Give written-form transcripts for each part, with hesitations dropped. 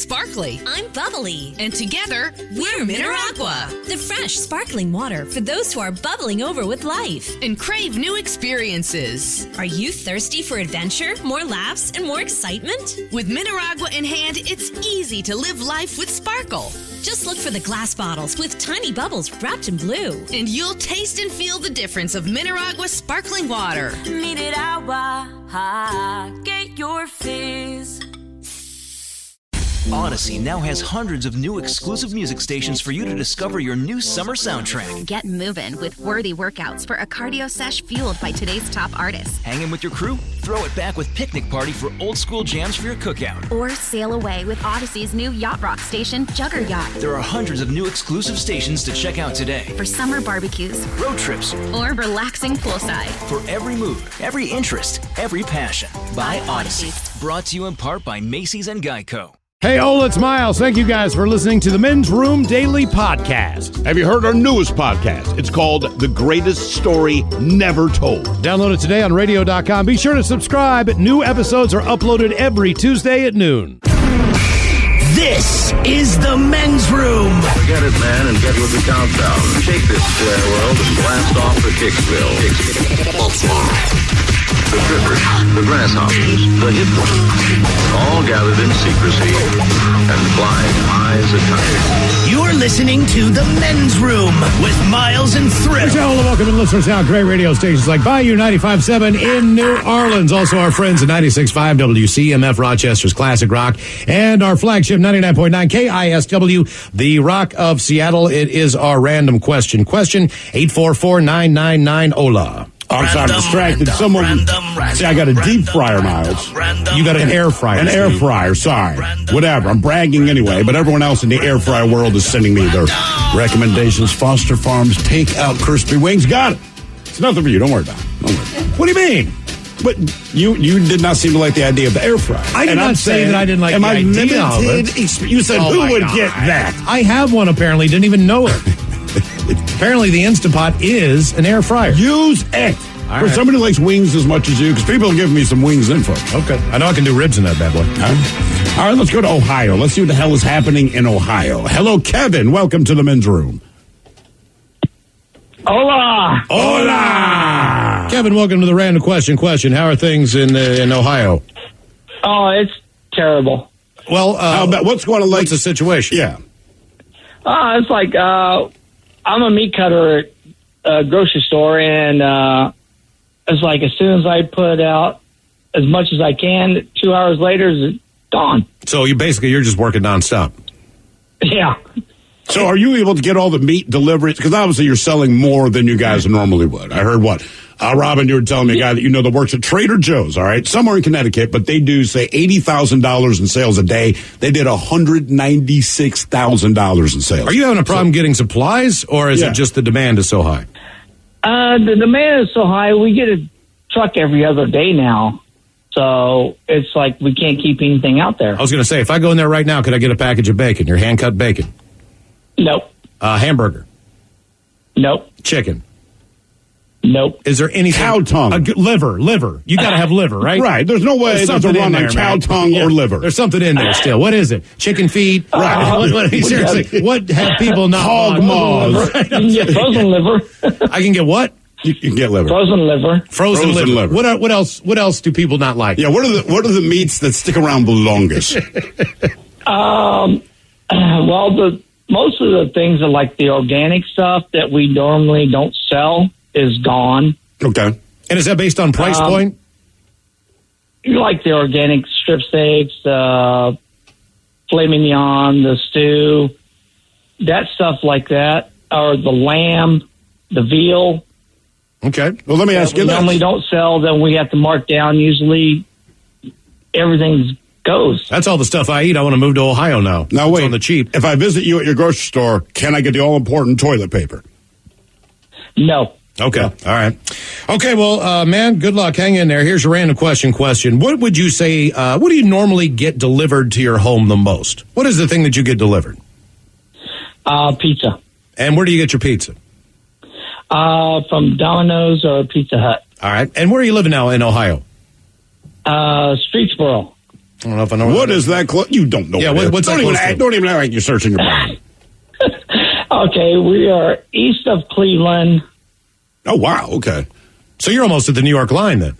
sparkly. I'm bubbly. And together, we're Mineragua. The fresh, sparkling water for those who are bubbling over with life. And crave new experiences. Are you thirsty for adventure, more laughs, and more excitement? With Mineragua in hand, it's easy to live life with sparkle. Just look for the glass bottles with tiny bubbles wrapped in blue. And you'll taste and feel the difference of Mineragua sparkling water. Mineragua, get your fizz. Odyssey now has hundreds of new exclusive music stations for you to discover your new summer soundtrack. Get moving with worthy workouts for a cardio sesh fueled by today's top artists. Hanging with your crew? Throw it back with Picnic Party for old school jams for your cookout. Or sail away with Odyssey's new yacht rock station, Jugger Yacht. There are hundreds of new exclusive stations to check out today. For summer barbecues, road trips, or relaxing poolside. For every mood, every interest, every passion. By Odyssey. Brought to you in part by Macy's and Geico. Hey, Ola, it's Miles. Thank you guys for listening to the Men's Room Daily Podcast. Have you heard our newest podcast? It's called The Greatest Story Never Told. Download it today on radio.com. Be sure to subscribe. New episodes are uploaded every Tuesday at noon. This is the Men's Room. Forget it, man, and get with the countdown. Shake this square world and blast off for Kicksville. The Trippers, the Grasshoppers, the Hip all gathered in secrecy and blind eyes attired. You're listening to the Men's Room with Miles and Thrill. Hello, welcome and listeners now. Great radio stations like Bayou 95.7 in New Orleans. Also our friends at 96.5 WCMF Rochester's Classic Rock. And our flagship 99.9 KISW, the Rock of Seattle. It is our random question. Question 844-999-OLA. I'm sorry, I'm distracted. See, I got a deep fryer, Miles. You got an air fryer. An air fryer, sorry. Whatever, I'm bragging anyway, but everyone else in the air fryer world is sending me their recommendations. Foster Farms Takeout Crispy Wings. Got it. It's nothing for you. Don't worry about it. What do you mean? But you did not seem to like the idea of the air fryer. I did not say that I didn't like the idea of it. You said, who would get that? I have one, apparently. Didn't even know it. Apparently, the Instant Pot is an air fryer. Use it. For somebody who likes wings as much as you, because people are giving me some wings info. Okay. I know I can do ribs in that bad boy. All right, let's go to Ohio. Let's see what the hell is happening in Ohio. Hello, Kevin. Welcome to the Men's Room. Hola. Hola. Kevin, welcome to the random question. How are things in Ohio? Oh, it's terrible. Well, how about what's going on? What's the situation? Yeah. It's like I'm a meat cutter at a grocery store, and it's like as soon as I put out as much as I can, 2 hours later, it's gone. So you're just working nonstop. Yeah. So are you able to get all the meat deliveries? Because obviously you're selling more than you guys normally would. I heard what? Robin, you were telling me a guy that you know that works at Trader Joe's, all right? Somewhere in Connecticut, but they do, say, $80,000 in sales a day. They did $196,000 in sales. Are you having a problem getting supplies, or is it just the demand is so high? The demand is so high, we get a truck every other day now. So it's like we can't keep anything out there. I was going to say, if I go in there right now, could I get a package of bacon, your hand-cut bacon? Nope. Hamburger? Nope. Chicken? Nope. Is there anything? Cow tongue. Liver. You got to have liver, right? Right. There's no way there's a run on cow tongue or liver. There's something in there still. What is it? Chicken feet? Right. Seriously, what have people not hog maws. You can get frozen liver. I can get what? You can get liver. Frozen liver. Frozen liver. What else do people not like? Yeah, what are the meats that stick around the longest? Most of the things are like the organic stuff that we normally don't sell is gone. Okay. And is that based on price point? You like the organic strip steaks, filet mignon, the stew, that stuff like that, or the lamb, the veal. Okay. Well, let me ask you this. Normally don't sell, then we have to mark down. Usually everything goes. That's all the stuff I eat. I want to move to Ohio now. Now, wait. It's on the cheap. If I visit you at your grocery store, can I get the all-important toilet paper? No. Okay. All right. Okay, well, man, good luck. Hang in there. Here's your random question. What would you say, what do you normally get delivered to your home the most? What is the thing that you get delivered? Pizza. And where do you get your pizza? From Domino's or Pizza Hut. All right. And where are you living now in Ohio? Streetsboro. I don't know if I know what is that. You don't know. Yeah, what's don't that even close to? don't even act like you're searching your brain. Okay, we are east of Cleveland. Oh, wow. Okay. So you're almost at the New York line then.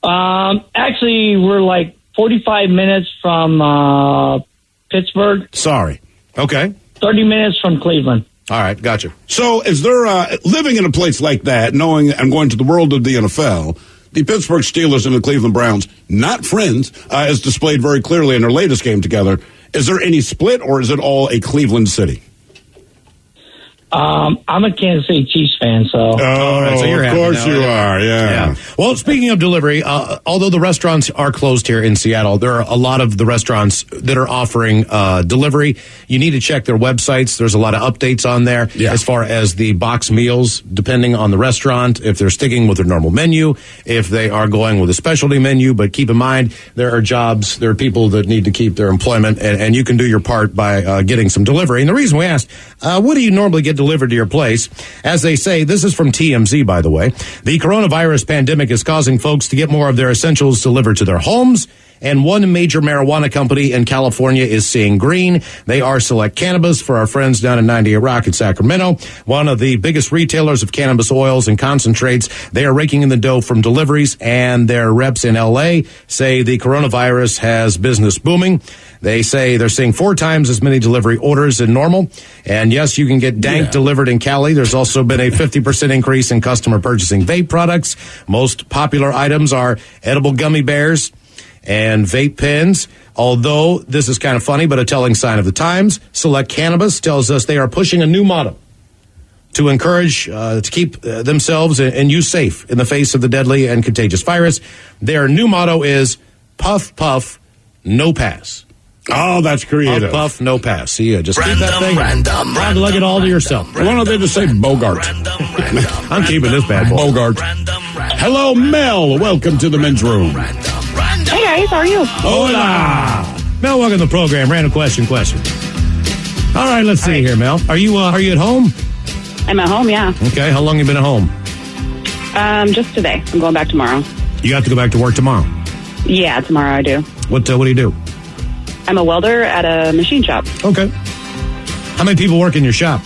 Actually, we're like 45 minutes from Pittsburgh. Sorry. Okay. 30 minutes from Cleveland. All right, gotcha. So is there, living in a place like that, knowing I'm going to the world of the NFL, the Pittsburgh Steelers and the Cleveland Browns, not friends, as displayed very clearly in their latest game together, is there any split or is it all a Cleveland city? I'm a Kansas City Chiefs fan, so. All right, so you're of happy course now, you are, yeah. Well, speaking of delivery, although the restaurants are closed here in Seattle, there are a lot of the restaurants that are offering delivery. You need to check their websites. There's a lot of updates on there as far as the box meals, depending on the restaurant, if they're sticking with their normal menu, if they are going with a specialty menu. But keep in mind, there are jobs, there are people that need to keep their employment, and you can do your part by getting some delivery. And the reason we asked, what do you normally get delivered to your place? As they say, this is from TMZ, by the way. The coronavirus pandemic is causing folks to get more of their essentials delivered to their homes. And one major marijuana company in California is seeing green. They are Select Cannabis for our friends down in 98 Rock in Sacramento. One of the biggest retailers of cannabis oils and concentrates. They are raking in the dough from deliveries, and their reps in LA say the coronavirus has business booming. They say they're seeing 4 times as many delivery orders than normal. And yes, you can get dank delivered in Cali. There's also been a 50% increase in customer purchasing vape products. Most popular items are edible gummy bears and vape pens. Although this is kind of funny, but a telling sign of the times, Select Cannabis tells us they are pushing a new motto to encourage to keep themselves and you safe in the face of the deadly and contagious virus. Their new motto is puff, puff, no pass. Oh, that's creative. Puff, puff, no pass. See, just keep that thing. Lug it all to yourself. Why don't they just say Bogart? I'm keeping this bad boy. Bogart. Hello, Mel. Welcome to the men's room. Hey guys, how are you? Hola. Mel, welcome to the program. Random question. All right, let's see here, Mel. Are you at home? I'm at home, yeah. Okay, how long have you been at home? Just today. I'm going back tomorrow. You have to go back to work tomorrow? Yeah, tomorrow I do. What do you do? I'm a welder at a machine shop. Okay. How many people work in your shop?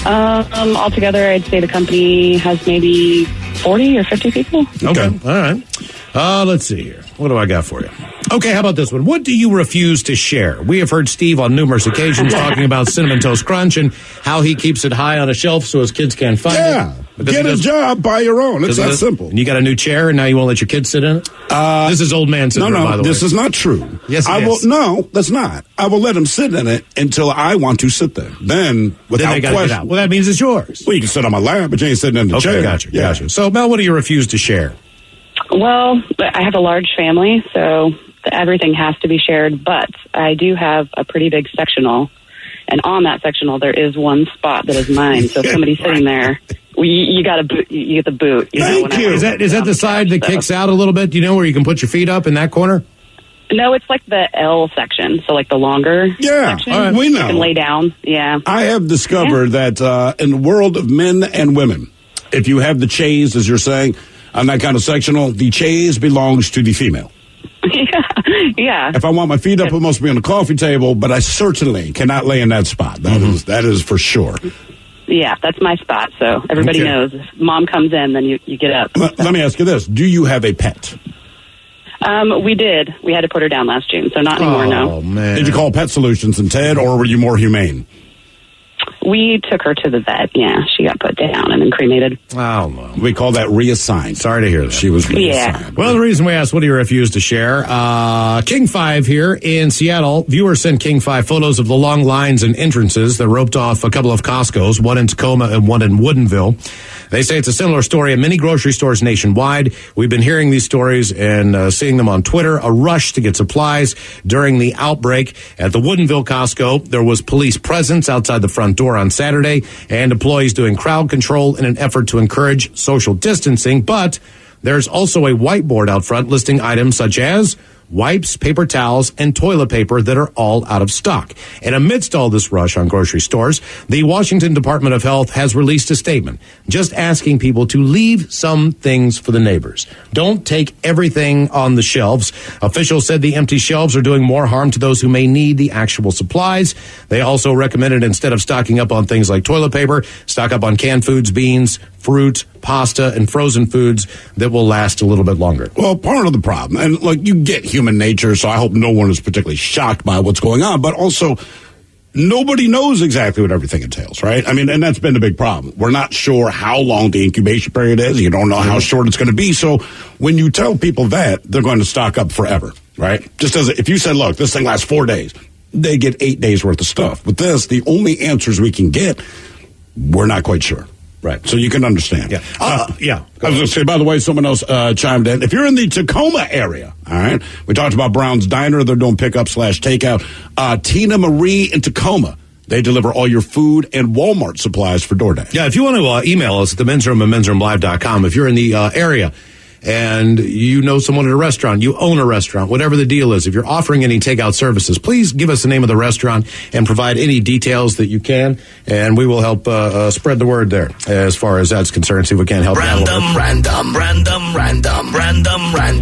Altogether, I'd say the company has maybe 40 or 50 people. Okay. All right. Let's see here. What do I got for you? Okay, how about this one? What do you refuse to share? We have heard Steve on numerous occasions talking about Cinnamon Toast Crunch and how he keeps it high on a shelf so his kids can't find it. Get a job by your own. It's that simple. And you got a new chair and now you won't let your kids sit in it? This is old man syndrome, by the way. This is not true. Yes, No, that's not. I will let them sit in it until I want to sit there. Then, without question. Well, that means it's yours. Well, you can sit on my lap, but you ain't sitting in the chair. Gotcha. So, Mel, what do you refuse to share? Well, I have a large family, so everything has to be shared, but I do have a pretty big sectional, and on that sectional there is one spot that is mine. So if somebody's sitting there, you got a boot. You get the boot. Thank you. Is that the side that kicks out a little bit? Do you know where you can put your feet up in that corner? No, it's like the L section, so like the longer section. All right. We know. You can lay down. Yeah. I have discovered that in the world of men and women, if you have the chaise, as you're saying, on that kind of sectional, the chaise belongs to the female. Yeah. If I want my feet up, it must be on the coffee table, but I certainly cannot lay in that spot. That is for sure. Yeah, that's my spot. So everybody knows. If mom comes in, then you get up. Let me ask you this. Do you have a pet? We did. We had to put her down last June, so not anymore, no. Oh, man. Did you call Pet Solutions and Ted, or were you more humane? We took her to the vet. Yeah, she got put down and then cremated. Oh, no. We call that reassigned. Sorry to hear that. She was reassigned. Yeah. Well, the reason we asked, what do you refuse to share? King 5 here in Seattle. Viewers sent King 5 photos of the long lines and entrances that roped off a couple of Costco's, one in Tacoma and one in Woodinville. They say it's a similar story at many grocery stores nationwide. We've been hearing these stories and seeing them on Twitter. A rush to get supplies during the outbreak. At the Woodinville Costco, there was police presence outside the front door on Saturday and employees doing crowd control in an effort to encourage social distancing. But there's also a whiteboard out front listing items such as wipes, paper towels, and toilet paper that are all out of stock. And amidst all this rush on grocery stores, the Washington Department of Health has released a statement just asking people to leave some things for the neighbors. Don't take everything on the shelves. Officials said the empty shelves are doing more harm to those who may need the actual supplies. They also recommended instead of stocking up on things like toilet paper, stock up on canned foods, beans, fruit, pasta, and frozen foods that will last a little bit longer. Well, part of the problem, and look, you get human nature, so I hope no one is particularly shocked by what's going on, but also nobody knows exactly what everything entails, right? I mean, and that's been the big problem. We're not sure how long the incubation period is. You don't know how short it's going to be. So when you tell people that, they're going to stock up forever, right? Just as if you said, look, this thing lasts 4 days, they get 8 days worth of stuff. With this, the only answers we can get, we're not quite sure. Right. So you can understand. Yeah. I was going to say, by the way, someone else chimed in. If you're in the Tacoma area, all right, we talked about Brown's Diner. They're doing pickup/takeout. Tina Marie in Tacoma. They deliver all your food and Walmart supplies for DoorDash. Yeah, if you want to email us at the men's room at mensroomlive.com, if you're in the area and you know someone at a restaurant, you own a restaurant, whatever the deal is, if you're offering any takeout services, please give us the name of the restaurant and provide any details that you can, and we will help spread the word there as far as that's concerned, see if we can help Random.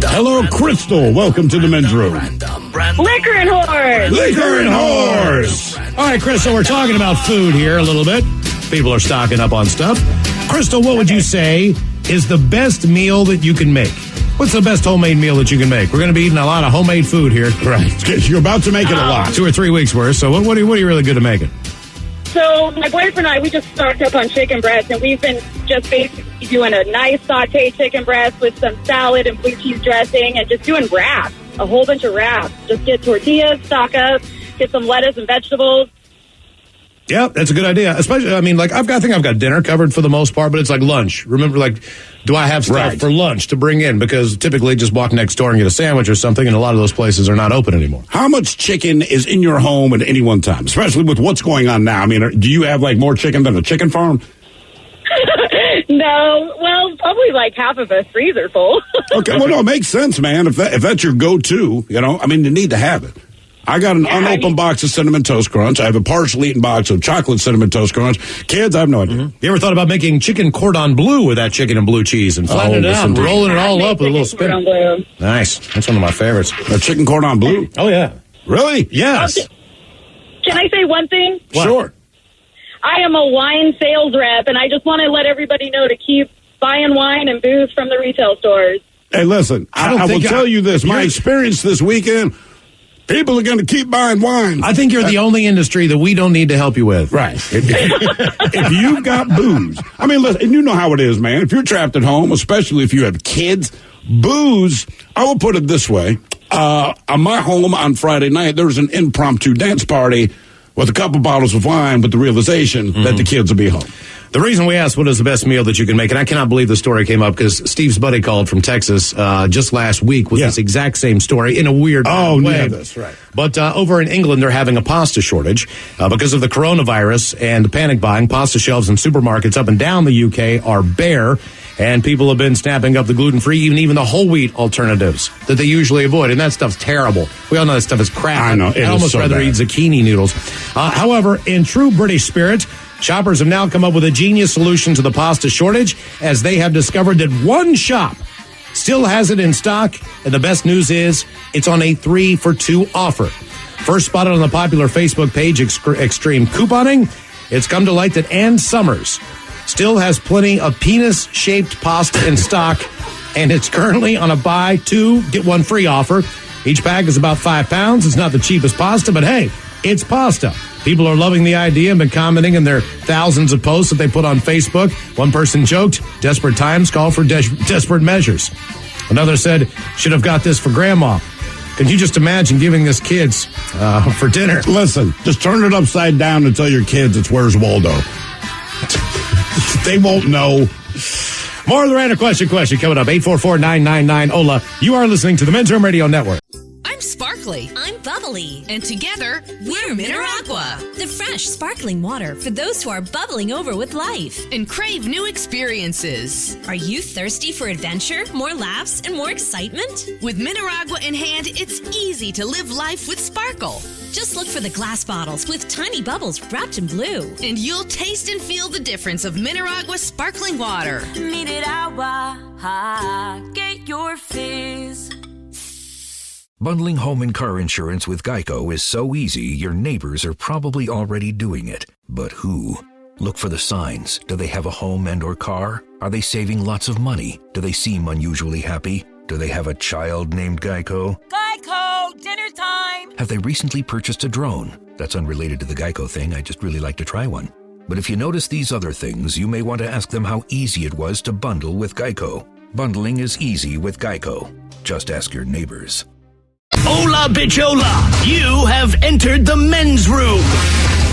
Hello, Crystal. Welcome to the men's room. Liquor and whores. Liquor and whores. All right, Crystal, we're talking about food here a little bit. People are stocking up on stuff. Crystal, what would you say is the best meal that you can make? What's the best homemade meal that you can make? We're going to be eating a lot of homemade food here. Right. You're about to make it a lot. 2 or 3 weeks worth. So what are you really good at making? So my boyfriend and I, we just stocked up on chicken breast, and we've been just basically doing a nice sauteed chicken breast with some salad and blue cheese dressing and just doing wraps, a whole bunch of wraps. Just get tortillas, stock up, get some lettuce and vegetables. Yeah, that's a good idea. Especially, I mean, like, I think I've got dinner covered for the most part, but it's like lunch. Remember, like, do I have stuff for lunch to bring in? Because typically just walk next door and get a sandwich or something, and a lot of those places are not open anymore. How much chicken is in your home at any one time, especially with what's going on now? I mean, do you have, like, more chicken than a chicken farm? No, well, probably like half of a freezer full. Okay, well, no, it makes sense, man. If that's your go-to, you know, I mean, you need to have it. I got an unopened box of Cinnamon Toast Crunch. I have a partially eaten box of chocolate Cinnamon Toast Crunch. Kids, I have no idea. Mm-hmm. You ever thought about making chicken cordon bleu with that chicken and blue cheese and flattening it out and rolling it all up with a little spin? Nice. That's one of my favorites. A chicken cordon bleu? Oh, yeah. Really? Yes. Can I say one thing? What? Sure. I am a wine sales rep, and I just want to let everybody know to keep buying wine and booze from the retail stores. Hey, listen, I will tell you this. My experience this weekend, people are going to keep buying wine. I think you're the only industry that we don't need to help you with. Right. If you've got booze, I mean, listen, and you know how it is, man. If you're trapped at home, especially if you have kids, booze, I will put it this way. On my home on Friday night, there was an impromptu dance party with a couple bottles of wine with the realization that the kids will be home. The reason we asked what is the best meal that you can make, and I cannot believe the story came up because Steve's buddy called from Texas just last week with this exact same story in a weird way. Yeah, that's right. But over in England, they're having a pasta shortage because of the coronavirus and the panic buying. Pasta shelves in supermarkets up and down the UK are bare, and people have been snapping up the gluten-free, even the whole wheat alternatives that they usually avoid, and that stuff's terrible. We all know that stuff is crap. I know. I'd almost rather eat zucchini noodles. However, in true British spirit, shoppers have now come up with a genius solution to the pasta shortage, as they have discovered that one shop still has it in stock, and the best news is it's on a 3-for-2 offer. First spotted on the popular Facebook page Extreme Couponing, it's come to light that Ann Summers still has plenty of penis-shaped pasta in stock, and it's currently on a buy 2, get 1 free offer. Each bag is about 5 pounds. It's not the cheapest pasta, but hey, it's pasta. People are loving the idea and been commenting in their thousands of posts that they put on Facebook. One person joked, desperate times call for desperate measures. Another said, should have got this for grandma. Can you just imagine giving this kids for dinner? Listen, just turn it upside down and tell your kids it's Where's Waldo. They won't know. More of the random question coming up. 844-999-OLA. You are listening to the Men's Room Radio Network. I'm Sparkle sparkly. I'm bubbly. And together, we're Mineragua. The fresh, sparkling water for those who are bubbling over with life and crave new experiences. Are you thirsty for adventure, more laughs, and more excitement? With Mineragua in hand, it's easy to live life with sparkle. Just look for the glass bottles with tiny bubbles wrapped in blue. And you'll taste and feel the difference of Mineragua sparkling water. Mineragua, get your fizz. Bundling home and car insurance with Geico is so easy, your neighbors are probably already doing it. But who? Look for the signs. Do they have a home and or car? Are they saving lots of money? Do they seem unusually happy? Do they have a child named Geico? Geico, dinner time! Have they recently purchased a drone? That's unrelated to the Geico thing, I just really like to try one. But if you notice these other things, you may want to ask them how easy it was to bundle with Geico. Bundling is easy with Geico. Just ask your neighbors. Hola, bitchola! You have entered the men's room.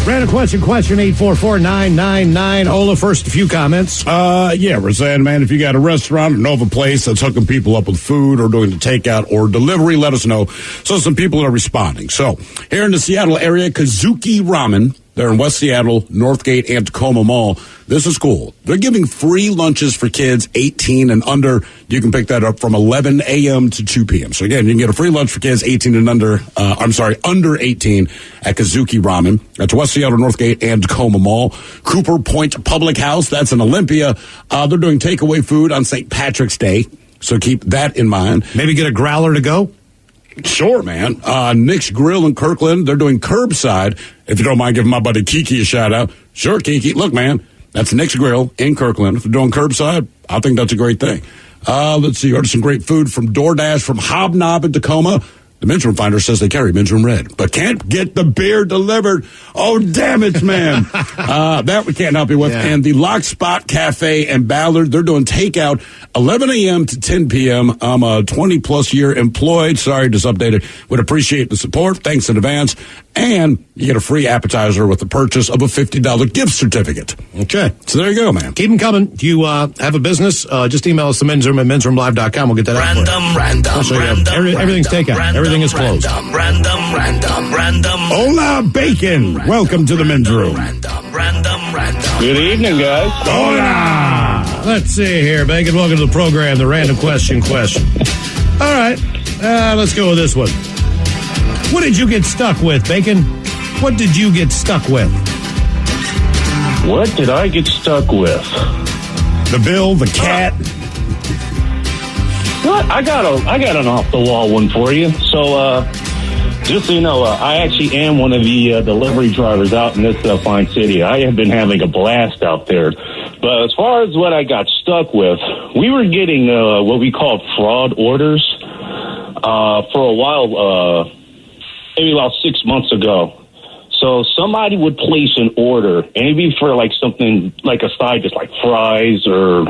Random question 844-999. Ola, first a few comments. Yeah, we're saying, man, if you got a restaurant or know of a place that's hooking people up with food or doing the takeout or delivery, let us know. So some people are responding. So here in the Seattle area, KISW Ramen, they're in West Seattle, Northgate, and Tacoma Mall. This is cool. They're giving free lunches for kids 18 and under. You can pick that up from 11 a.m. to 2 p.m. So again, you can get a free lunch for kids 18 and under, under 18 at KISW Ramen. That's West Seattle, Northgate, and Tacoma Mall. Cooper Point Public House, that's in Olympia. They're doing takeaway food on St. Patrick's Day. So keep that in mind. Maybe get a growler to go? Sure, man. Nick's Grill in Kirkland, they're doing curbside. If you don't mind giving my buddy Kiki a shout out. Sure, Kiki. Look, man, that's Nick's Grill in Kirkland. If they're doing curbside, I think that's a great thing. Let's see. Ordered some great food from DoorDash from Hobnob in Tacoma. The men's room finder says they carry men's room red, but can't get the beer delivered. Oh, damn it, man. That we can't help you with. Yeah. And the Lock Spot Cafe in Ballard, they're doing takeout 11 a.m. to 10 p.m. I'm a 20-plus year employed. Sorry, just updated. Would appreciate the support. Thanks in advance. And you get a free appetizer with the purchase of a $50 gift certificate. Okay. So there you go, man. Keep them coming. Do you have a business? Just email us the men's room at mensroomlive.com. We'll get that out for you. Everything's takeout. Everything is closed. Random. Hola, Bacon. Welcome to the men's room. Good evening, guys. Hola. Let's see here, Bacon. Welcome to the program, the random question. All right. Let's go with this one. What did you get stuck with, Bacon? What did you get stuck with? What did I get stuck with? The bill, the cat. What? I got an off the wall one for you. So, just so you know, I actually am one of the delivery drivers out in this fine city. I have been having a blast out there. But as far as what I got stuck with, we were getting what we called fraud orders for a while. Maybe about 6 months ago. So somebody would place an order, and it'd be for like something like a side dish, like fries or,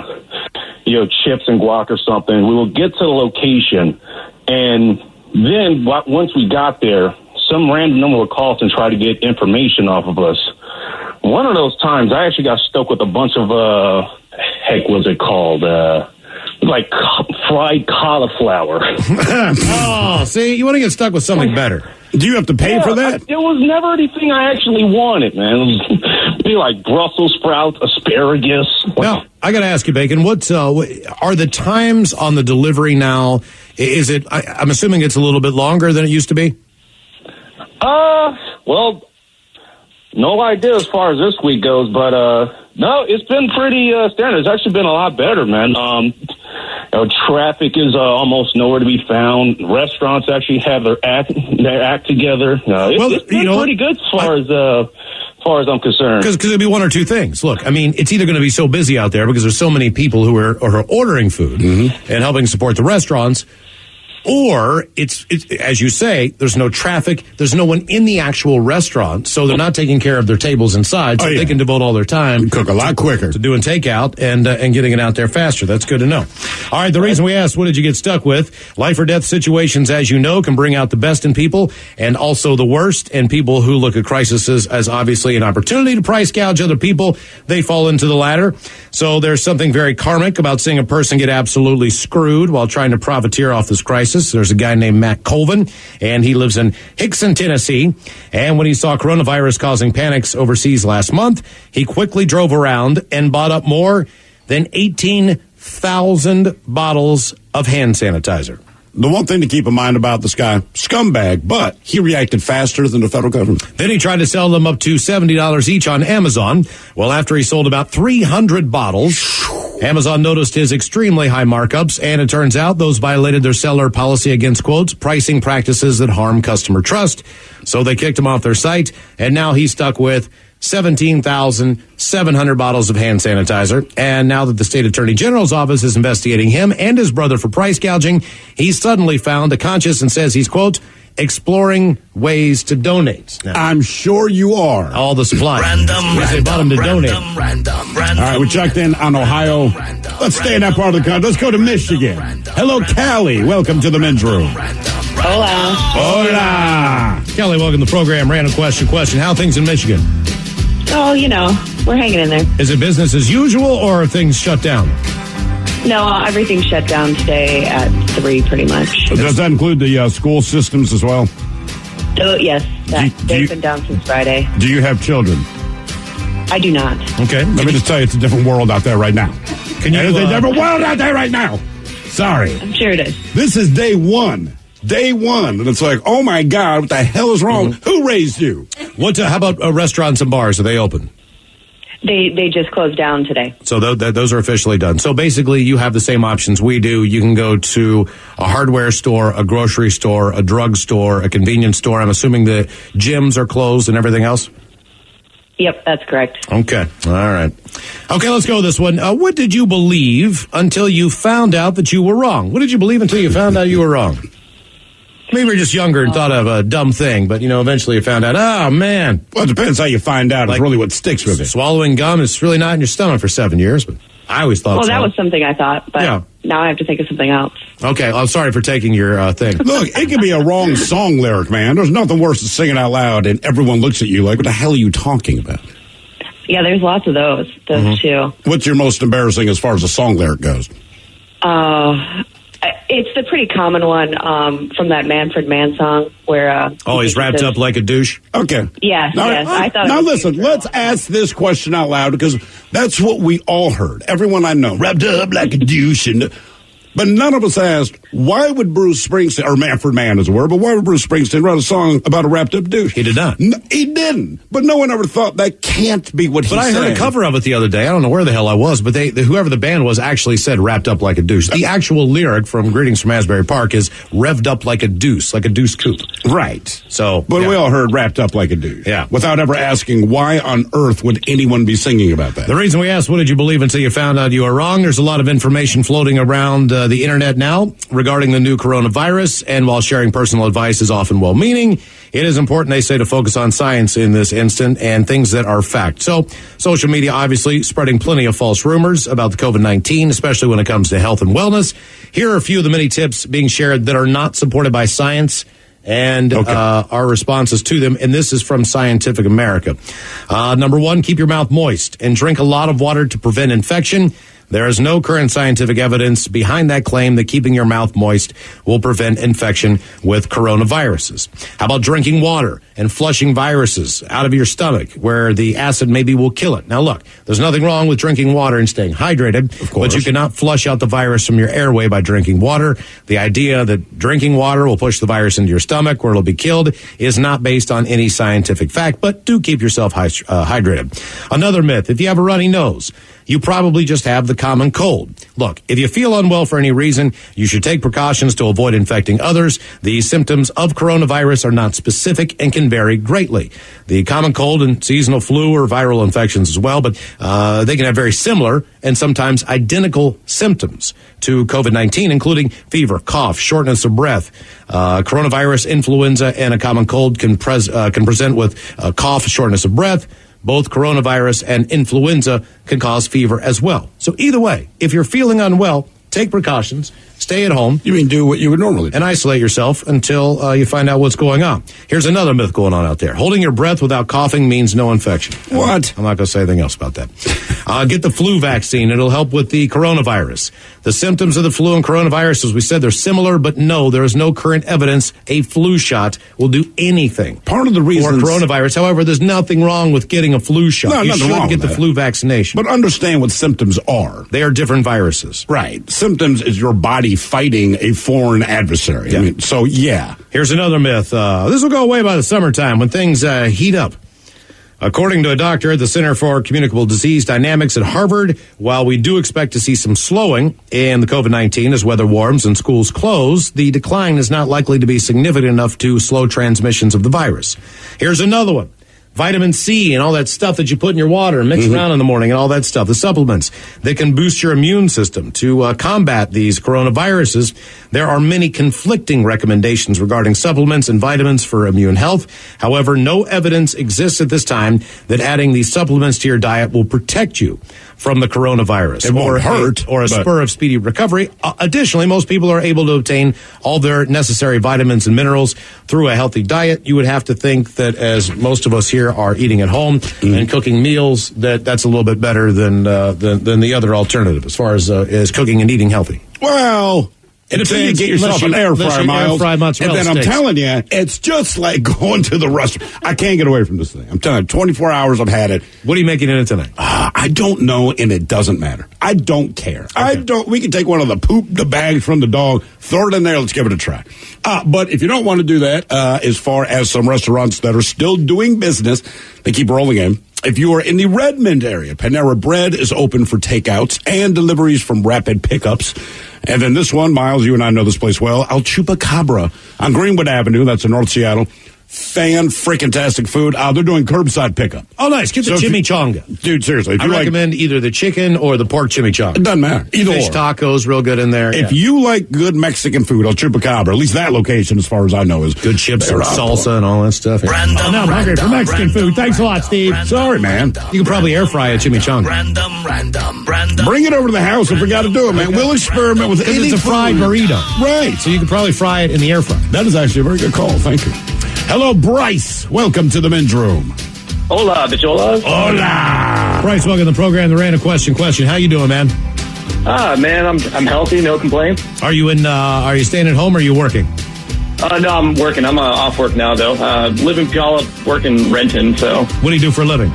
chips and guac or something. We will get to the location, and then once we got there, some random number would call us and try to get information off of us. One of those times, I actually got stuck with a bunch of, what's it called? Like fried cauliflower. Oh, see, you want to get stuck with something better. Do you have to pay for that? It was never anything I actually wanted, man. It was be like Brussels sprouts, asparagus. Now, I got to ask you, Bacon, what are the times on the delivery now? Is it? I'm assuming it's a little bit longer than it used to be. Well, no idea as far as this week goes, but no, it's been pretty standard. It's actually been a lot better, man. Traffic is almost nowhere to be found. Restaurants actually have their act together. It's been pretty good as far as I'm concerned. Because it'd be one or two things. Look, I mean, it's either going to be so busy out there because there's so many people who are ordering food and helping support the restaurants, or it's as you say, there's no traffic, there's no one in the actual restaurant, so they're not taking care of their tables inside, so they can devote all their time cook a lot quicker to doing takeout and getting it out there faster. That's good to know. All right, the reason we asked, what did you get stuck with? Life or death situations, as you know, can bring out the best in people and also the worst, and people who look at crises as obviously an opportunity to price gouge other people, they fall into the latter. So there's something very karmic about seeing a person get absolutely screwed while trying to profiteer off this crisis. crisis. There's a guy named Matt Colvin, and he lives in Hickson, Tennessee. And when he saw coronavirus causing panics overseas last month, he quickly drove around and bought up more than 18,000 bottles of hand sanitizer. The one thing to keep in mind about this guy, scumbag, but he reacted faster than the federal government. Then he tried to sell them up to $70 each on Amazon. Well, after he sold about 300 bottles, Amazon noticed his extremely high markups, and it turns out those violated their seller policy against, quotes, pricing practices that harm customer trust. So they kicked him off their site, and now he's stuck with 17,700 bottles of hand sanitizer. And now that the state attorney general's office is investigating him and his brother for price gouging, he's suddenly found a conscience and says he's, quote, exploring ways to donate. Now, I'm sure you are. All the supplies. They bought him to donate. All right, we checked in on Ohio. Let's stay in that part of the country. Let's go to Michigan. Hello, Callie. Welcome to the men's room. Hola. Hola. Kelly, welcome to the program. Random question. How are things in Michigan? Oh, we're hanging in there. Is it business as usual, or are things shut down? No, everything's shut down today at 3, pretty much. Does that include the school systems as well? Oh, yes. They've been down since Friday. Do you have children? I do not. Okay, let me just tell you, it's a different world out there right now. It's a different world out there right now. Sorry. I'm sure it is. This is day one. And it's like, oh my God, what the hell is wrong? Mm-hmm. Who raised you? How about restaurants and bars? Are they open? They just closed down today. So those are officially done. So basically, you have the same options we do. You can go to a hardware store, a grocery store, a drug store, a convenience store. I'm assuming the gyms are closed and everything else? Yep, that's correct. Okay. All right. Okay, let's go with this one. What did you believe until you found out that you were wrong? What did you believe until you found out you were wrong? Maybe you're just younger and thought of a dumb thing, but, eventually you found out, oh, man. Well, it depends how you find out. It's really what sticks with it. Swallowing gum is really not in your stomach for 7 years, but I always thought so. Well, that was something I thought, but now I have to think of something else. Okay, I'm sorry for taking your thing. Look, it could be a wrong song lyric, man. There's nothing worse than singing out loud and everyone looks at you like, what the hell are you talking about? Yeah, there's lots of those too. What's your most embarrassing as far as a song lyric goes? It's the pretty common one from that Manfred Mann song where... he's wrapped up like a douche? Okay. Yeah, yes. I thought now listen, let's ask this question out loud because that's what we all heard. Everyone I know, wrapped up like a douche. But none of us asked, why would Bruce Springsteen, or Manfred Mann as it were, but why would Bruce Springsteen write a song about a wrapped up douche? He did not. No, he didn't. But no one ever thought that can't be what he said. But I heard a cover of it the other day. I don't know where the hell I was, but whoever the band was actually said wrapped up like a douche. The actual lyric from Greetings from Asbury Park is revved up like a deuce coupe. Right. So, but we all heard wrapped up like a douche. Yeah. Without ever asking, why on earth would anyone be singing about that? The reason we asked, what did you believe until you found out you were wrong? There's a lot of information floating around the internet now regarding the new coronavirus, and while sharing personal advice is often well-meaning, it is important, they say, to focus on science in this instant and things that are fact. So, social media obviously spreading plenty of false rumors about the COVID-19, especially when it comes to health and wellness. Here are a few of the many tips being shared that are not supported by science and our responses to them, and this is from Scientific America. Number 1, keep your mouth moist and drink a lot of water to prevent infection. There is no current scientific evidence behind that claim that keeping your mouth moist will prevent infection with coronaviruses. How about drinking water and flushing viruses out of your stomach where the acid maybe will kill it? Now, look, there's nothing wrong with drinking water and staying hydrated, of course, but you cannot flush out the virus from your airway by drinking water. The idea that drinking water will push the virus into your stomach where it'll be killed is not based on any scientific fact, but do keep yourself hydrated. Another myth, if you have a runny nose, you probably just have the common cold. Look, if you feel unwell for any reason, you should take precautions to avoid infecting others. The symptoms of coronavirus are not specific and can vary greatly. The common cold and seasonal flu are viral infections as well, but they can have very similar and sometimes identical symptoms to COVID-19, including fever, cough, shortness of breath. Coronavirus, influenza, and a common cold can present with cough, shortness of breath. Both coronavirus and influenza can cause fever as well. So either way, if you're feeling unwell, take precautions. Stay at home. You mean do what you would normally do. And isolate yourself until you find out what's going on. Here's another myth going on out there. Holding your breath without coughing means no infection. What? I'm not going to say anything else about that. Get the flu vaccine. It'll help with the coronavirus. The symptoms of the flu and coronavirus, as we said, they're similar, but no, there is no current evidence a flu shot will do anything. Part of the reason for coronavirus. However, there's nothing wrong with getting a flu shot. No, you nothing should wrong get with the that. flu vaccination. But understand what symptoms are. They are different viruses. Right. Symptoms is your body fighting a foreign adversary. Yeah. I mean, so, yeah. Here's another myth. This will go away by the summertime when things heat up. According to a doctor at the Center for Communicable Disease Dynamics at Harvard, while we do expect to see some slowing in the COVID-19 as weather warms and schools close, the decline is not likely to be significant enough to slow transmissions of the virus. Here's another one. Vitamin C and all that stuff that you put in your water and mix around in the morning and all that stuff, the supplements that can boost your immune system to combat these coronaviruses. There are many conflicting recommendations regarding supplements and vitamins for immune health. However, no evidence exists at this time that adding these supplements to your diet will protect you from the coronavirus. It won't hurt, or a but spur of speedy recovery. Additionally, most people are able to obtain all their necessary vitamins and minerals through a healthy diet. You would have to think that, as most of us here are eating at home and cooking meals, that's a little bit better than the other alternative as far as cooking and eating healthy. Well, until you get yourself an air fryer, Miles, and then I'm telling you, it's just like going to the restaurant. I can't get away from this thing. I'm telling you, 24 hours I've had it. What are you making in it tonight? I don't know, and it doesn't matter. I don't care. Okay. We can take one of the bags from the dog, throw it in there, let's give it a try. But if you don't want to do that, as far as some restaurants that are still doing business, they keep rolling in. If you are in the Redmond area, Panera Bread is open for takeouts and deliveries from rapid pickups. And then this one, Miles, you and I know this place well, El Chupacabra on Greenwood Avenue. That's in North Seattle. Fan-freaking-tastic food. They're doing curbside pickup. Oh, nice. Get the chimichanga. Dude, seriously. I recommend either the chicken or the pork chimichanga. It doesn't matter. Either Fish tacos, real good in there. If you like good Mexican food, El Chupacabra, at least that location, as far as I know, is good chips and salsa and all that stuff. Now I'm hungry for Mexican food. Thanks a lot, Steve. Sorry, man. You can probably air fry a chimichanga. Bring it over to the house if we got to do it, man. We'll experiment with any it's a fried burrito. Right. So you can probably fry it in the air fryer. That is actually a very good call. Thank you. Hello, Bryce. Welcome to the men's room. Hola, bicholas. Hola. Bryce, welcome to the program. The random question. How you doing, man? Man, I'm healthy. No complaints. Are you staying at home or are you working? No, I'm working. I'm off work now, though. Live in Puyallup, work in Renton, so. What do you do for a living?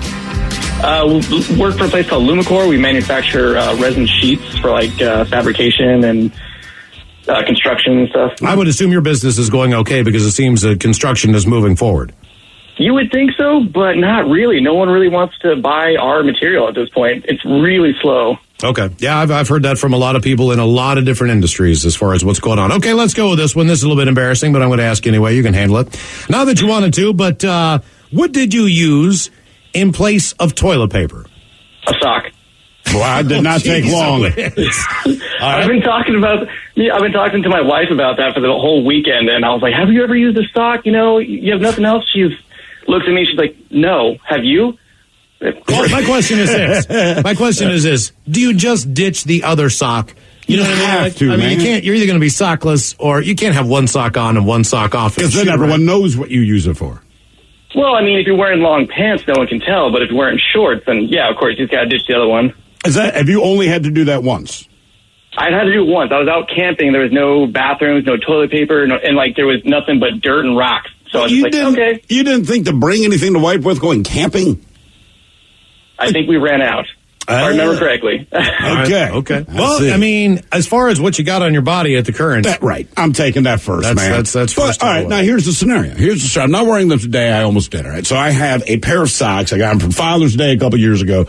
Work for a place called Lumicor. We manufacture resin sheets for, fabrication and construction and stuff. I would assume your business is going okay because it seems that construction is moving forward. You would think so, but not really. No one really wants to buy our material at this point. It's really slow. Okay. Yeah, I've heard that from a lot of people in a lot of different industries as far as what's going on. Okay, let's go with this one. This is a little bit embarrassing, but I'm going to ask you anyway. You can handle it. Not that you wanted to, but what did you use in place of toilet paper? A sock. Well, I did not take long. I've been talking to my wife about that for the whole weekend, and I was like, have you ever used a sock? You have nothing else? She looks at me, she's like, no. Have you? Well, my question is this. Do you just ditch the other sock? You don't have to, man. You can't. You're either going to be sockless or you can't have one sock on and one sock off. Because then everyone knows what you use it for. Well, if you're wearing long pants, no one can tell. But if you're wearing shorts, then, yeah, of course, you just got to ditch the other one. Have you only had to do that once? I had to do it once. I was out camping. There was no bathrooms, no toilet paper, and there was nothing but dirt and rocks. So I was just okay. You didn't think to bring anything to wipe with going camping? I think we ran out. If I remember correctly. Okay. Well, as far as what you got on your body at the current. Right. I'm taking that first, man. That's first. All right, now here's the scenario. I'm not wearing them today. I almost did, all right? So I have a pair of socks. I got them from Father's Day a couple years ago.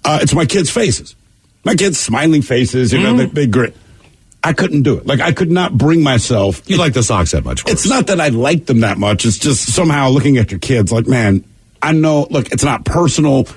It's my kids' faces. My kids' smiling faces, they grit. I couldn't do it. I could not bring myself. You like the socks that much? It's not that I like them that much. It's just somehow looking at your kids man, I know, look, it's not personal.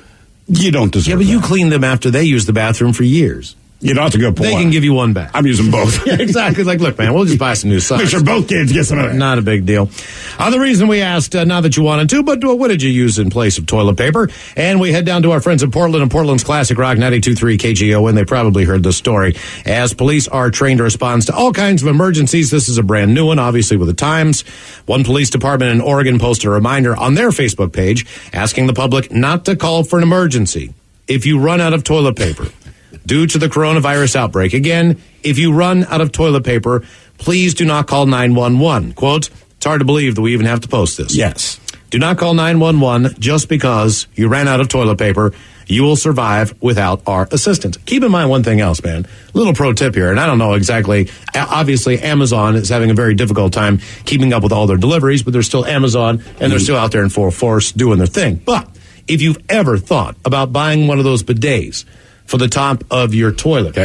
You don't deserve Yeah, but you cleaned them after they used the bathroom for years. You know, that's a good point. They can give you one back. I'm using both. Yeah, exactly. Like, look, man, we'll just buy some new socks. Make sure both kids get some of that. Not a big deal. The reason we asked, not that you wanted to, but what did you use in place of toilet paper? And we head down to our friends in Portland and Portland's Classic Rock 92.3 KGO, and they probably heard the story. As police are trained to respond to all kinds of emergencies, this is a brand new one, obviously, with the times. One police department in Oregon posted a reminder on their Facebook page asking the public not to call for an emergency if you run out of toilet paper due to the coronavirus outbreak. Again, if you run out of toilet paper, please do not call 911. Quote, it's hard to believe that we even have to post this. Yes. Do not call 911 just because you ran out of toilet paper. You will survive without our assistance. Keep in mind one thing else, man. Little pro tip here, and I don't know exactly. Obviously, Amazon is having a very difficult time keeping up with all their deliveries, but they're still Amazon, and they're still out there in full force doing their thing. But if you've ever thought about buying one of those bidets for the top of your toilet,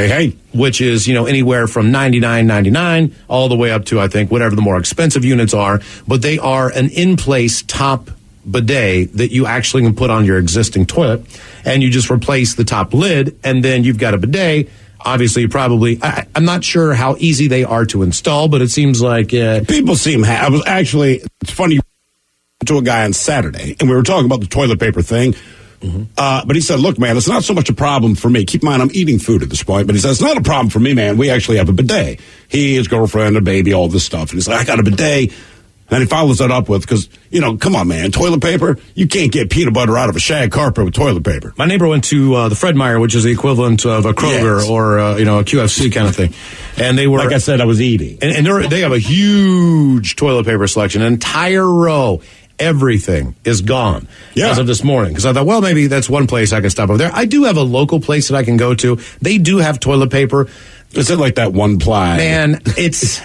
which is, anywhere from $99.99 all the way up to, I think, whatever the more expensive units are, but they are an in-place top bidet that you actually can put on your existing toilet, and you just replace the top lid, and then you've got a bidet. Obviously, probably, I'm not sure how easy they are to install, but it seems like people seem. It's funny. To a guy on Saturday, and we were talking about the toilet paper thing. But he said, look, man, it's not so much a problem for me. Keep in mind, I'm eating food at this point. But he says, it's not a problem for me, man. We actually have a bidet. He, his girlfriend, a baby, all this stuff. And he's like, I got a bidet. And he follows that up with, because, come on, man, toilet paper, you can't get peanut butter out of a shag carpet with toilet paper. My neighbor went to the Fred Meyer, which is the equivalent of a Kroger or, a QFC kind of thing. And they were, like I said, I was eating. And they have a huge toilet paper selection, an entire row. Everything is gone as of this morning. Because I thought, well, maybe that's one place I can stop over there. I do have a local place that I can go to. They do have toilet paper. Is it like that one ply? Man, it's...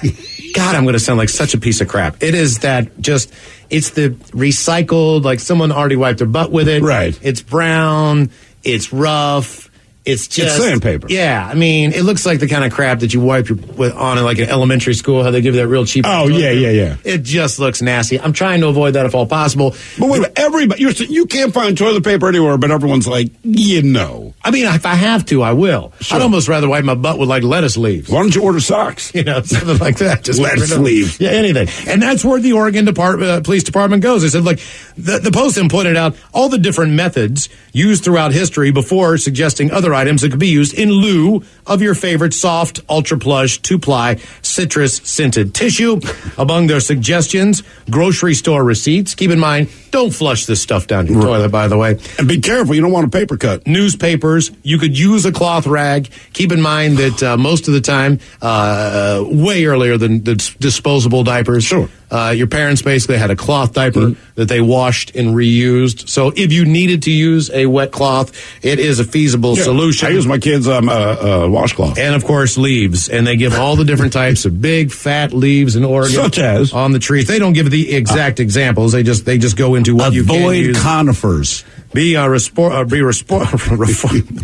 God, I'm going to sound like such a piece of crap. It is it's the recycled, like someone already wiped their butt with it. Right. It's brown. It's rough. It's just sandpaper. Yeah, I mean, it looks like the kind of crap that you wipe on in like an elementary school. How they give you that real cheap. Oh yeah. It just looks nasty. I'm trying to avoid that if all possible. But wait, everybody, you can't find toilet paper anywhere. But everyone's like, I mean, if I have to, I will. Sure. I'd almost rather wipe my butt with like lettuce leaves. Why don't you order socks? Something like that. Just lettuce leaves. Yeah, anything. And that's where the Oregon Police Department goes. They said, like, the post then pointed out all the different methods used throughout history before suggesting other items that could be used in lieu of your favorite soft, ultra plush, 2-ply citrus scented tissue. Among their suggestions, grocery store receipts. Keep in mind, don't flush this stuff down your toilet, by the way. And be careful, you don't want a paper cut. Newspapers. You could use a cloth rag. Keep in mind that most of the time, way earlier than the disposable diapers. Sure. Your parents basically had a cloth diaper that they washed and reused. So if you needed to use a wet cloth, it is a feasible solution. I use my kids' washcloth. And, of course, leaves. And they give all the different types of big, fat leaves in Oregon. Such as? On the trees. They don't give the exact examples. They just go into what you can use. Avoid conifers. Be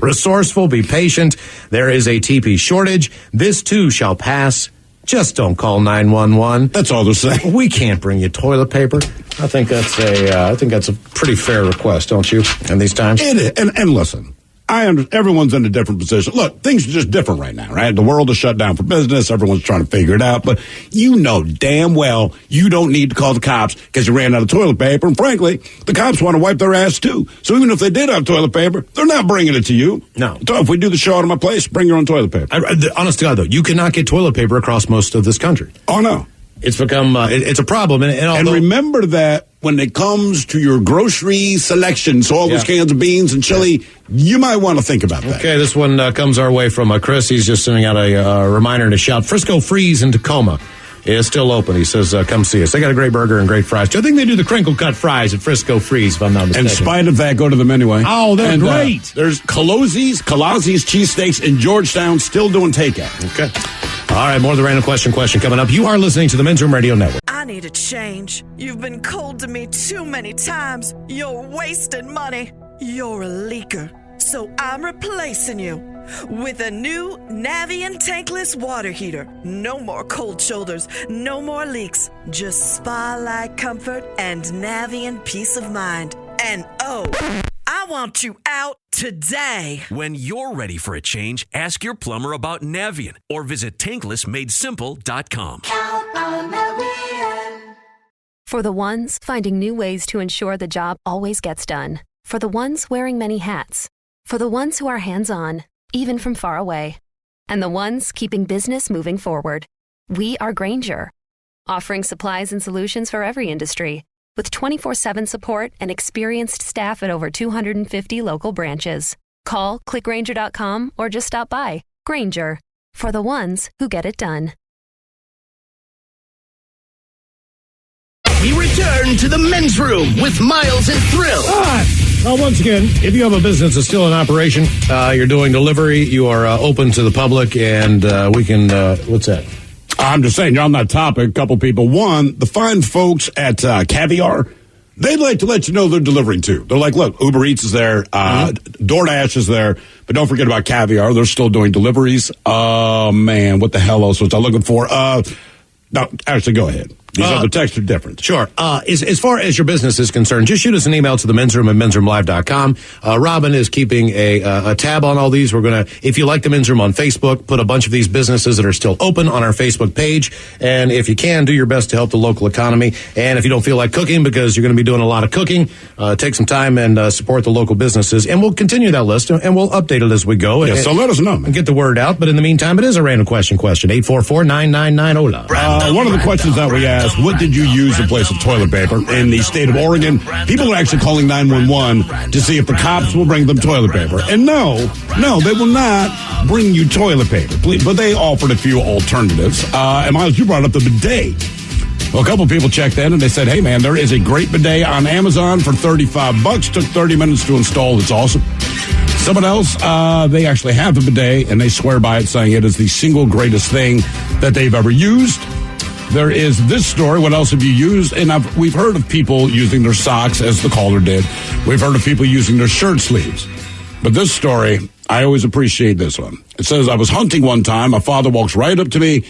resourceful. Be patient. There is a TP shortage. This, too, shall pass. Just don't call 911. That's all they're saying. We can't bring you toilet paper. I think that's a pretty fair request, don't you? In these times, it is. And listen, everyone's in a different position. Look, things are just different right now, right? The world is shut down for business. Everyone's trying to figure it out. But you know damn well you don't need to call the cops because you ran out of toilet paper. And frankly, the cops want to wipe their ass too. So even if they did have toilet paper, they're not bringing it to you. No. So if we do the show out of my place, bring your own toilet paper. Honest to God, though, you cannot get toilet paper across most of this country. Oh, no. It's become, it's a problem. And remember that when it comes to your grocery selection, so all those cans of beans and chili, you might want to think about that. Okay, this one comes our way from Chris. He's just sending out a reminder to shout. Frisco Freeze in Tacoma is still open. He says, come see us. They got a great burger and great fries. I think they do the crinkle cut fries at Frisco Freeze, if I'm not mistaken. In spite of that, go to them anyway. Oh, they're great. There's Coloszi's Cheesesteaks in Georgetown still doing takeout. Okay. All right, more of the random question coming up. You are listening to the Men's Room Radio Network. I need a change. You've been cold to me too many times. You're wasting money. You're a leaker. So I'm replacing you with a new Navien tankless water heater. No more cold shoulders, no more leaks. Just spa-like comfort and Navien peace of mind. And oh, I I want you out today. When you're ready for a change, ask your plumber about Navien or visit tanklessmadesimple.com. For the ones finding new ways to ensure the job always gets done. For the ones wearing many hats. For the ones who are hands-on, even from far away. And the ones keeping business moving forward. We are Grainger, offering supplies and solutions for every industry, with 24/7 support and experienced staff at over 250 local branches. Call, clickgrainger.com, or just stop by. Grainger, for the ones who get it done. We return to the men's room with Miles and Thrill. All right. Well, once again, if you have a business that's still in operation, you're doing delivery, you are open to the public, and we can, what's that? I'm just saying, you're on that topic. A couple people. One, the fine folks at Caviar, they'd like to let you know they're delivering too. They're like, look, Uber Eats is there, DoorDash is there, but don't forget about Caviar. They're still doing deliveries. Oh, man, what the hell else was I looking for? No, actually, go ahead. These other texts are different. Sure. As far as your business is concerned, just shoot us an email to the men's room at mensroomlive.com. Robin is keeping a tab on all these. We're going to, if you like the men's room on Facebook, put a bunch of these businesses that are still open on our Facebook page. And if you can, do your best to help the local economy. And if you don't feel like cooking because you're going to be doing a lot of cooking, take some time and support the local businesses. And we'll continue that list and we'll update it as we go. Yeah, so let us know. And get the word out. But in the meantime, it is a random question. 844-999-OLA. One of the questions that we asked, what did you use in place of toilet paper in the state of Oregon? People are actually calling 911 to see if the cops will bring them toilet paper. And no, they will not bring you toilet paper. But they offered a few alternatives. And Miles, you brought up the bidet. Well, a couple people checked in and they said, hey, man, there is a great bidet on Amazon for $35. Took 30 minutes to install. It's awesome. Someone else, they actually have the bidet and they swear by it, saying it is the single greatest thing that they've ever used. There is this story. What else have you used? And we've heard of people using their socks, as the caller did. We've heard of people using their shirt sleeves. But this story, I always appreciate this one. It says, I was hunting one time. My father walks right up to me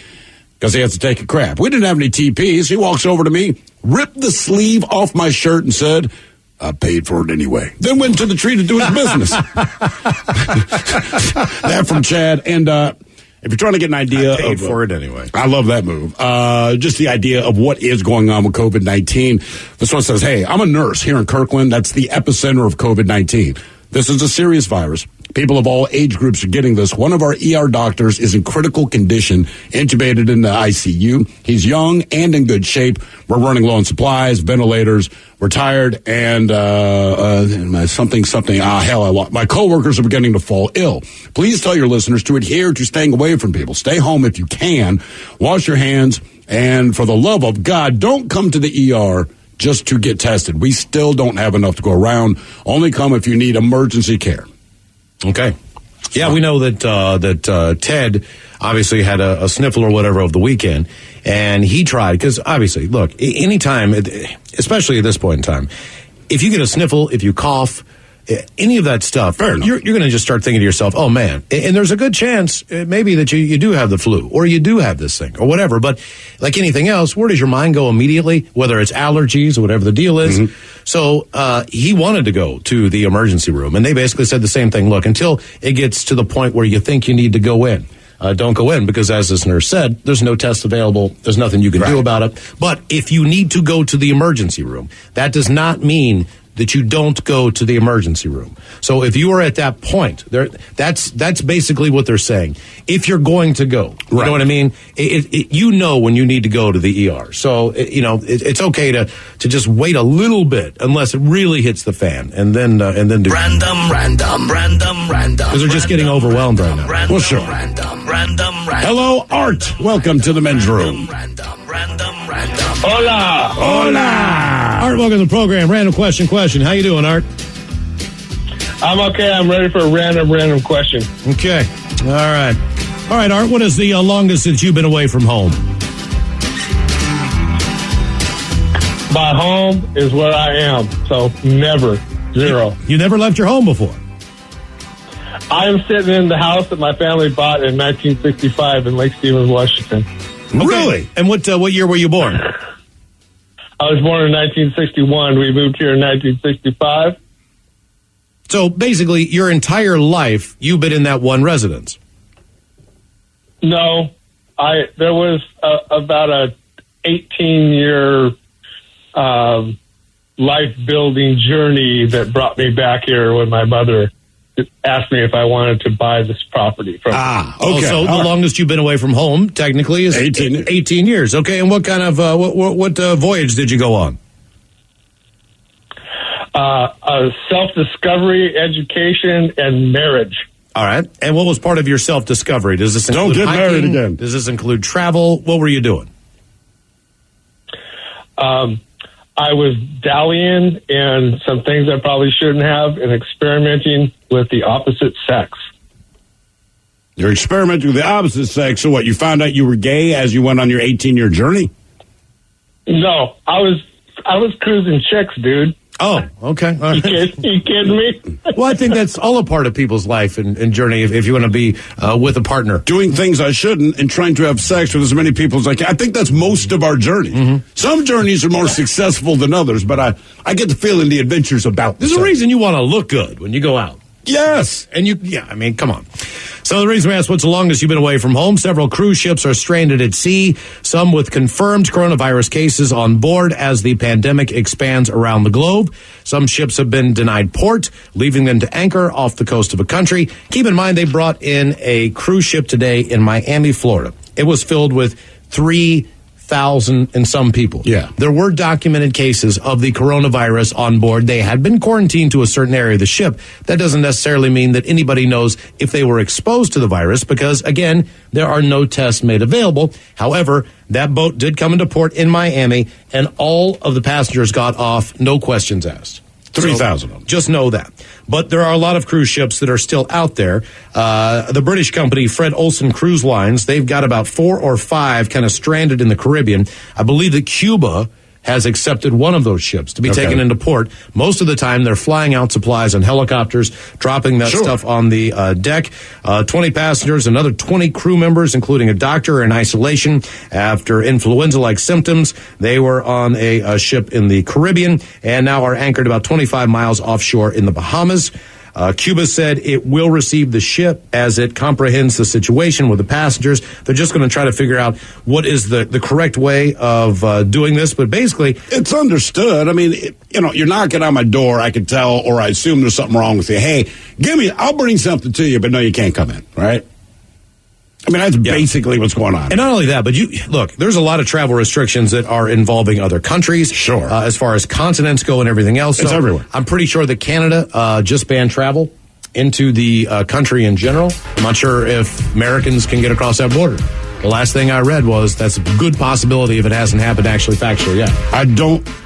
because he has to take a crap. We didn't have any TPs. He walks over to me, ripped the sleeve off my shirt and said, I paid for it anyway. Then went to the tree to do his business. That from Chad. And, if you're trying to get an idea I paid for it anyway. I love that move. Just the idea of what is going on with COVID-19. This one says, hey, I'm a nurse here in Kirkland. That's the epicenter of COVID-19. This is a serious virus. People of all age groups are getting this. One of our ER doctors is in critical condition, intubated in the ICU. He's young and in good shape. We're running low on supplies, ventilators. We're tired, and my coworkers are beginning to fall ill. Please tell your listeners to adhere to staying away from people. Stay home if you can. Wash your hands, and for the love of God, don't come to the ER just to get tested. We still don't have enough to go around. Only come if you need emergency care. Okay. Yeah, we know that Ted obviously had a sniffle or whatever over the weekend, and he tried, because obviously, look, anytime, especially at this point in time, if you get a sniffle, if you cough, any of that stuff, you're going to just start thinking to yourself, oh, man. And there's a good chance maybe that you do have the flu or you do have this thing or whatever. But like anything else, where does your mind go immediately, whether it's allergies or whatever the deal is? Mm-hmm. So he wanted to go to the emergency room, and they basically said the same thing. Look, until it gets to the point where you think you need to go in, don't go in, because as this nurse said, there's no test available. There's nothing you can do about it. But if you need to go to the emergency room, that does not mean that you don't go to the emergency room. So if you are at that point, that's basically what they're saying. If you're going to go, you know what I mean? You know when you need to go to the ER. So, it's okay to just wait a little bit unless it really hits the fan, and then do Random. Because they're just getting overwhelmed right now. Well, sure. Hello, Art. Welcome to the men's room. Hola. Art, welcome to the program. Random question. How you doing, Art? I'm okay. I'm ready for a random question. Okay. All right, Art, what is the longest that you've been away from home? My home is where I am, so never. Zero. You never left your home before? I am sitting in the house that my family bought in 1965 in Lake Stevens, Washington. Okay. Really? And what year were you born? I was born in 1961. We moved here in 1965. So basically, your entire life, you've been in that one residence. No, there was about a 18-year life-building journey that brought me back here when my mother asked me if I wanted to buy this property from her. Okay. So the longest you've been away from home, technically, is 18 years. Okay, and what kind of what voyage did you go on? Self-discovery, education, and marriage. All right. And what was part of your self-discovery? Does this include Don't get hiking? married again. Does this include travel? What were you doing? I was dallying in some things I probably shouldn't have and experimenting with the opposite sex. You're experimenting with the opposite sex. So what, you found out you were gay as you went on your 18-year journey? No, I was cruising chicks, dude. Oh, okay. All right. You kidding me? Well, I think that's all a part of people's life and journey if you want to be with a partner. Doing things I shouldn't and trying to have sex with as many people as I can. I think that's most of our journey. Mm-hmm. Some journeys are more successful than others, but I get the feeling the adventure's about. There's a reason you want to look good when you go out. Yes. And come on. So the reason we asked what's the longest you've been away from home, several cruise ships are stranded at sea, some with confirmed coronavirus cases on board as the pandemic expands around the globe. Some ships have been denied port, leaving them to anchor off the coast of a country. Keep in mind, they brought in a cruise ship today in Miami, Florida. It was filled with 3,000 and some people. Yeah. There were documented cases of the coronavirus on board. They had been quarantined to a certain area of the ship. That doesn't necessarily mean that anybody knows if they were exposed to the virus because, again, there are no tests made available. However, that boat did come into port in Miami, and all of the passengers got off, no questions asked. 3,000 of them. Just know that. But there are a lot of cruise ships that are still out there. The British company, Fred Olsen Cruise Lines, they've got about 4 or 5 kind of stranded in the Caribbean. I believe that Cuba has accepted one of those ships to be taken into port. Most of the time, they're flying out supplies on helicopters, dropping that stuff on the deck. 20 passengers, another 20 crew members, including a doctor, are in isolation after influenza-like symptoms. They were on a ship in the Caribbean and now are anchored about 25 miles offshore in the Bahamas. Cuba said it will receive the ship as it comprehends the situation with the passengers. They're just going to try to figure out what is the correct way of doing this. But basically, it's understood. I mean, you're knocking on my door. I can tell, or I assume there's something wrong with you. Hey, I'll bring something to you, but no, you can't come in, right? I mean, that's basically what's going on. And not only that, but there's a lot of travel restrictions that are involving other countries. Sure. As far as continents go and everything else. It's everywhere. I'm pretty sure that Canada just banned travel into the country in general. I'm not sure if Americans can get across that border. The last thing I read was that's a good possibility if it hasn't happened actually factually yet.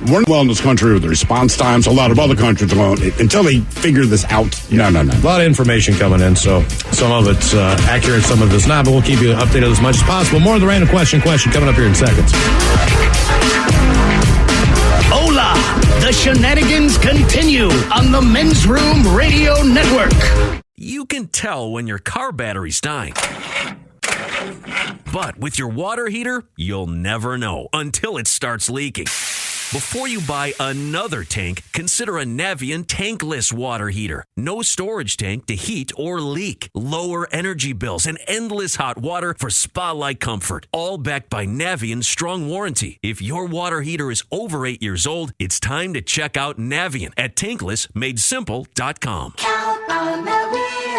We're well in this country with the response times. A lot of other countries won't until they figure this out. No. A lot of information coming in, so some of it's accurate, some of it's not, but we'll keep you updated as much as possible. More of the random question coming up here in seconds. Hola! The shenanigans continue on the Men's Room Radio Network. You can tell when your car battery's dying. But with your water heater, you'll never know until it starts leaking. Before you buy another tank, consider a Navien tankless water heater. No storage tank to heat or leak. Lower energy bills and endless hot water for spa-like comfort. All backed by Navien's strong warranty. If your water heater is over 8 years old, it's time to check out Navien at tanklessmadesimple.com. Count on Navien.